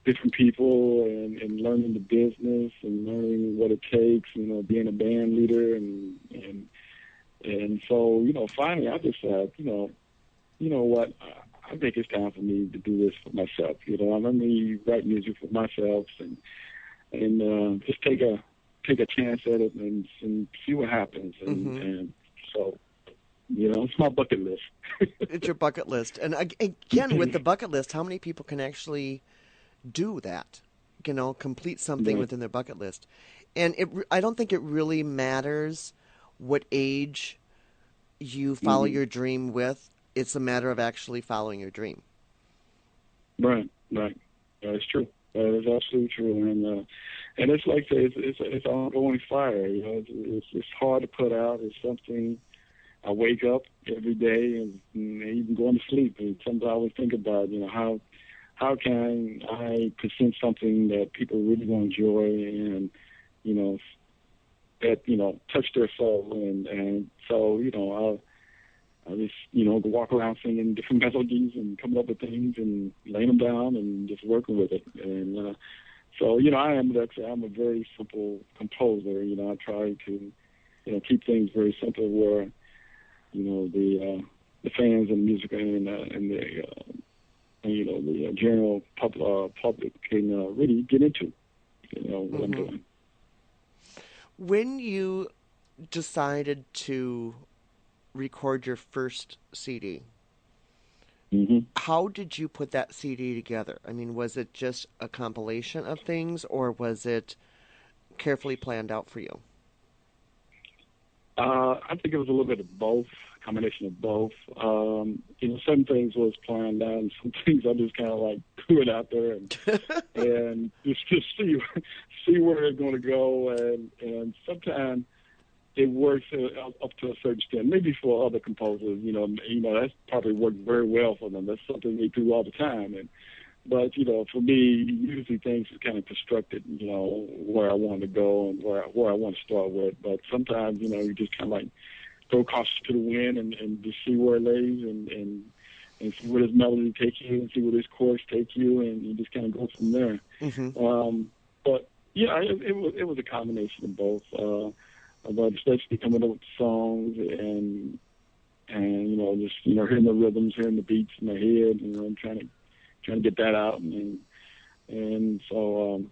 different people and learning the business and learning what it takes, being a band leader and so, finally I just said, what, I think it's time for me to do this for myself. Let me write music for myself and just take a chance at it and see what happens. And so, it's my bucket list. It's your bucket list. And again, with the bucket list, how many people can actually do that? Complete something Right. within their bucket list. And I don't think it really matters what age you follow your dream with. It's a matter of actually following your dream. Right. That's true. That is absolutely true. And it's like I say, it's an ongoing fire. It's hard to put out. It's something I wake up every day and even going to sleep. And sometimes I always think about, how can I present something that people really going to enjoy and, that, touch their soul. And so, I just, walk around singing different melodies and coming up with things and laying them down and just working with it. And so, I'm a very simple composer. I try to, keep things very simple where, the fans and music and the general public can really get into, what I'm doing. When you decided to record your first CD, how did you put that CD together? I mean, was it just a compilation of things, or was it carefully planned out for you? I think it was a little bit of both, a combination of both. Some things was planned out, and some things I just kind of like threw it out there and just see where it's going to go. And sometimes it works up to a certain extent. Maybe for other composers, that's probably worked very well for them. That's something they do all the time. But for me, usually things are kind of constructed, where I want to go and where I want to start with. But sometimes, you just kind of like throw caution to the wind and just see where it lays and see where this melody takes you and see where this chorus takes you, and you just kind of go from there. But yeah, it was a combination of both. But especially coming up with songs and just hearing the rhythms, hearing the beats in my head, and trying to get that out, and so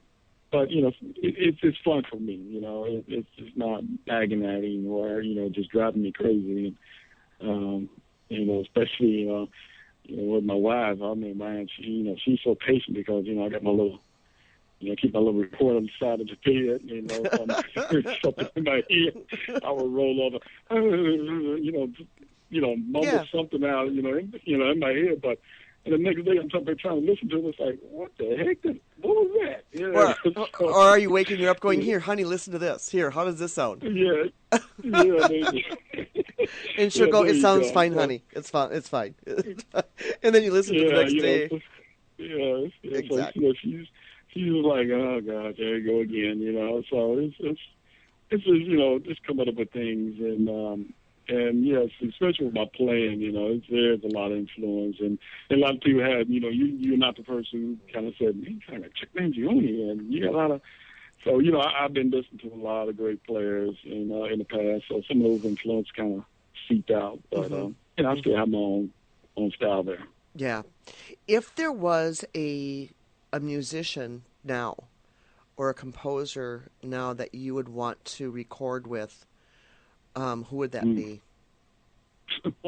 but it's fun for me. It's just not aggravating or just driving me crazy. Especially with my wife. I mean, man, she's so patient because I got my little. Keep my little recorder on the side of the bed, if I'm hearing something in my head, I would roll over, mumble something out, in my head, but and the next day I'm trying to listen to it, it's like, what the heck, what was that? Or are you waking her up going, here, honey, listen to this. Here, how does this sound? Yeah. And she'll go, it sounds fine, honey. It's fine. And then you listen to the next day. Exactly. So, she's like, oh God, there you go again, So it's just just coming up with things and yes, especially with my playing, there's a lot of influence and a lot of people have, you're not the person who kind of said, man, kind of check names you on here, and you got a lot of. So I've been listening to a lot of great players in the past, so some of those influences kind of seeped out, but I still have my own style there. Yeah, if there was a musician now or a composer now that you would want to record with, who would that be?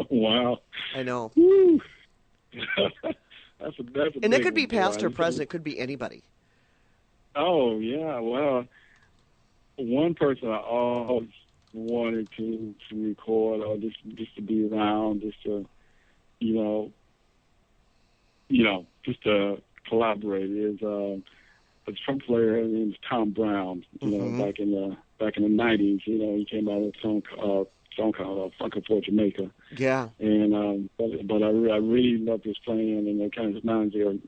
Wow. I know. that's a and it could be past or present. It could be anybody. Oh, yeah. Well, one person I always wanted to record or just to be around, just to, just to collaborate is a trumpet player named Tom Brown. Back in the '90s, he came out with a song called "Funkin' for Jamaica." Yeah. And but I really love his playing, and it kind of reminds me of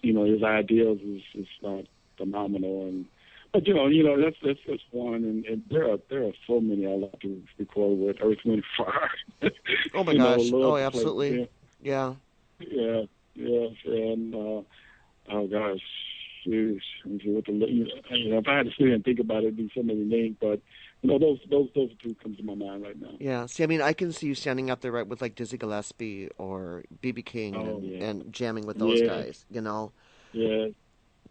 his ideas is like phenomenal. But that's one, and there are so many I like to record with. Earth, Wind, Fire. Oh my gosh! Oh, absolutely. Yeah. Yeah. Yes, and oh gosh, serious. With the, if I had to sit here and think about it, it'd be so many names, but those two come to my mind right now. Yeah. See, I mean, I can see you standing up there, right, with like Dizzy Gillespie or B.B. King and jamming with those guys. Yeah.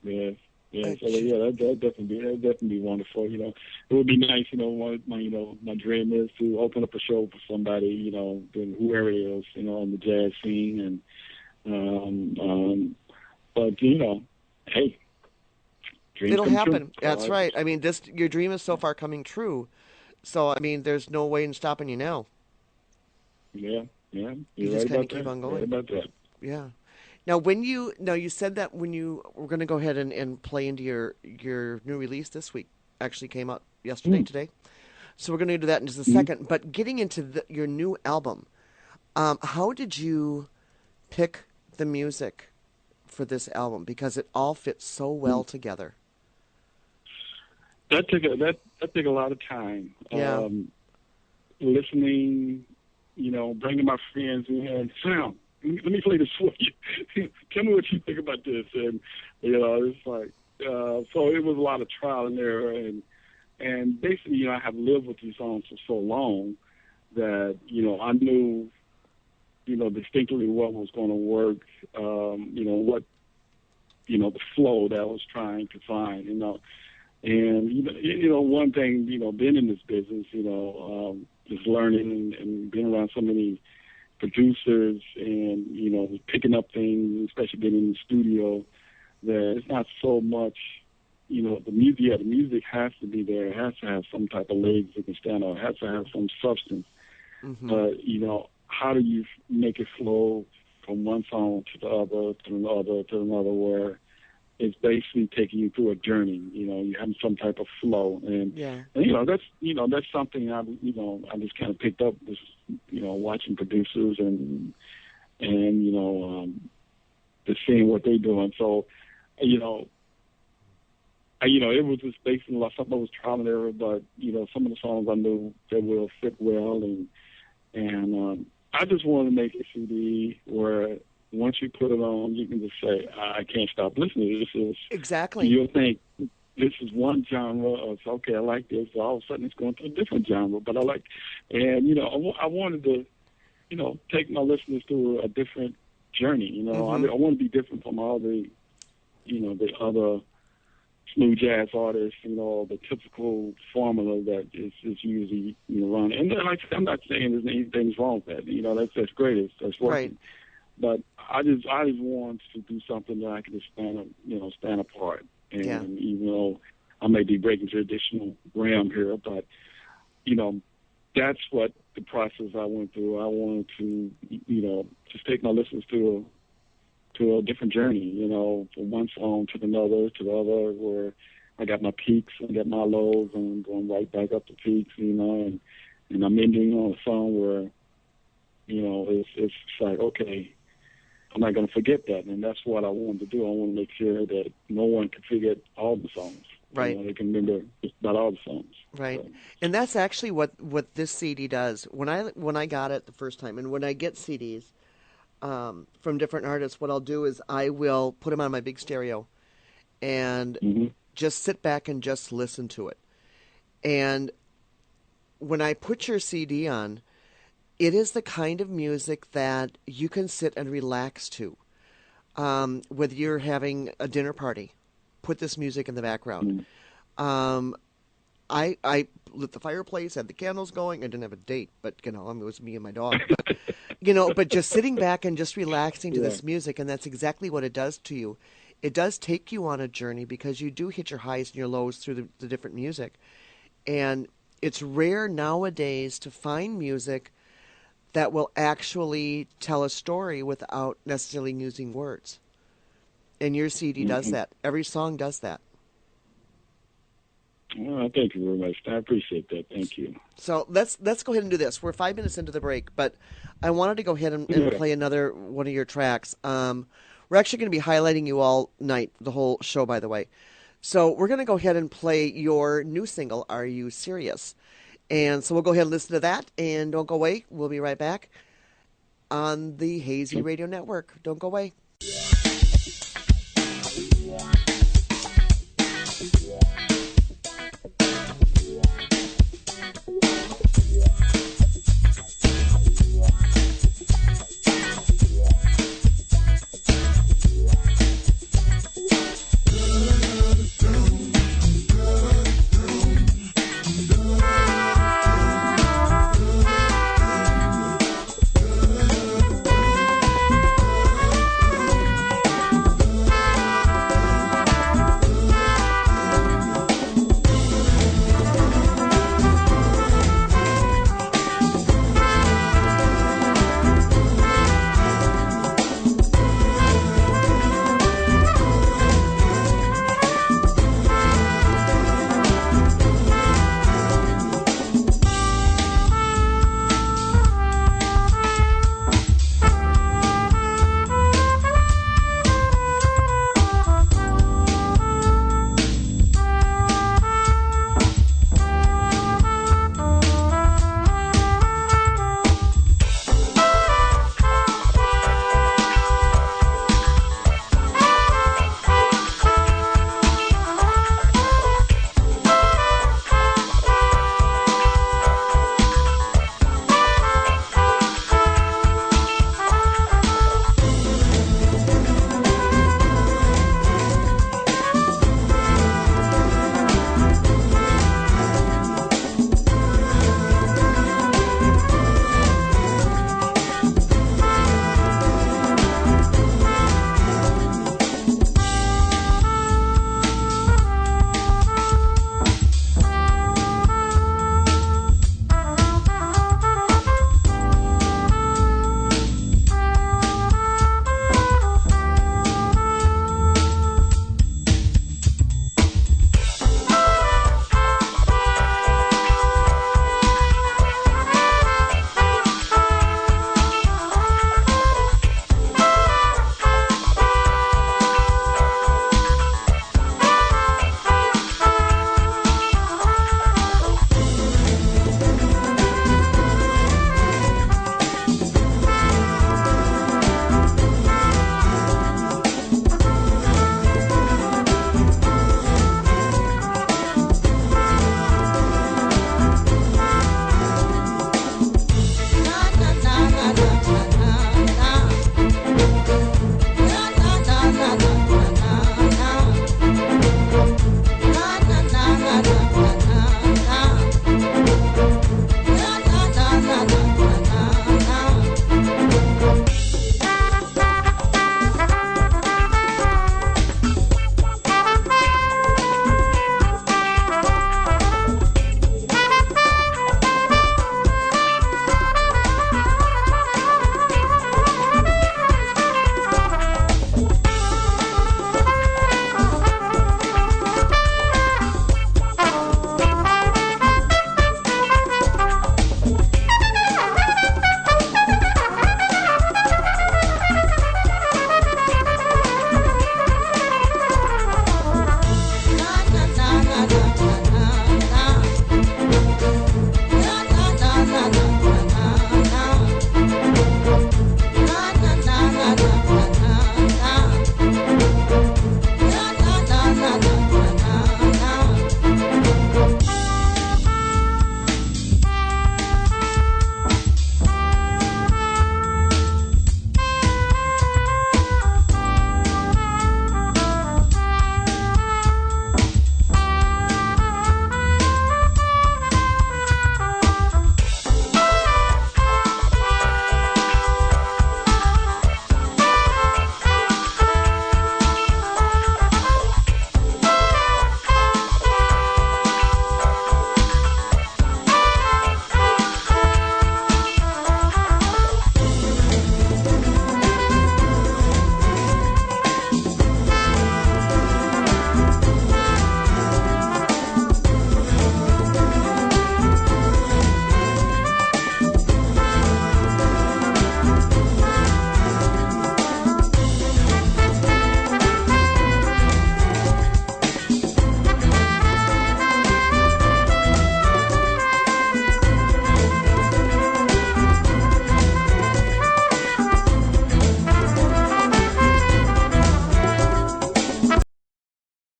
Yeah. So that'd definitely be wonderful. It would be nice. My dream is to open up a show for somebody. Whoever it is. On the jazz scene, but hey, it'll happen. True. That's right. I mean, your dream is so far coming true. So I mean, there's no way in stopping you now. Yeah. You just kind of keep on going. Right about that. Yeah. Now, you said that when you were going to go ahead and play into your new release this week, actually came out yesterday, today. So we're going to do that in just a second. But getting into your new album, how did you pick the music for this album? Because it all fits so well together. That took a lot of time. Yeah. Listening, bringing my friends in and Sam, let me play this for you. Tell me what you think about this. And, it's like, so it was a lot of trial and error. And basically, I have lived with these songs for so long that, I knew, distinctly what was going to work, what, the flow that I was trying to find, And, one thing, being in this business, just learning and being around so many producers and, picking up things, especially being in the studio, that it's not so much, the music has to be there. It has to have some type of legs it can stand on. It has to have some substance. Mm-hmm. But, how do you make it flow from one song to the other, to another, to another, where it's basically taking you through a journey. You have some type of flow, and that's something I just kind of picked up, just watching producers and just seeing what they're doing. So, it was just basically like something that was trial and error, but some of the songs I knew that will fit well, and I just wanted to make a CD where, once you put it on, you can just say, I can't stop listening. This is exactly. You'll think this is one genre of, okay, I like this. All of a sudden, it's going to a different genre, but I like, and I wanted to, take my listeners through a different journey. I want to be different from all the, the other smooth jazz artists. The typical formula that is usually run. And I'm not saying there's anything wrong with that. That's great. That's working. Right. But I just want to do something that I can just stand apart. And even though I may be breaking traditional realm here, but that's what the process I went through. I wanted to just take my listeners to a different journey. From one song to another to the other, where I got my peaks and got my lows, and I'm going right back up the peaks. And I'm ending on a song where it's like, okay, I'm not going to forget that, and that's what I wanted to do. I want to make sure that no one can forget all the songs. Right. They can remember just about all the songs. Right. So. And that's actually what this CD does. When I got it the first time, and when I get CDs from different artists, what I'll do is I will put them on my big stereo and just sit back and just listen to it. And when I put your CD on, it is the kind of music that you can sit and relax to. Whether you're having a dinner party, put this music in the background. I lit the fireplace, had the candles going. I didn't have a date, but it was me and my dog. But, but just sitting back and just relaxing to this music, and that's exactly what it does to you. It does take you on a journey because you do hit your highs and your lows through the different music. And it's rare nowadays to find music that will actually tell a story without necessarily using words. And your CD does that. Every song does that. Well, thank you very much. I appreciate that. Thank you. So let's go ahead and do this. We're 5 minutes into the break, but I wanted to go ahead and play another one of your tracks. We're actually going to be highlighting you all night, the whole show, by the way. So we're going to go ahead and play your new single, Are You Serious? And so we'll go ahead and listen to that, and don't go away. We'll be right back on the Hazy Radio Network. Don't go away.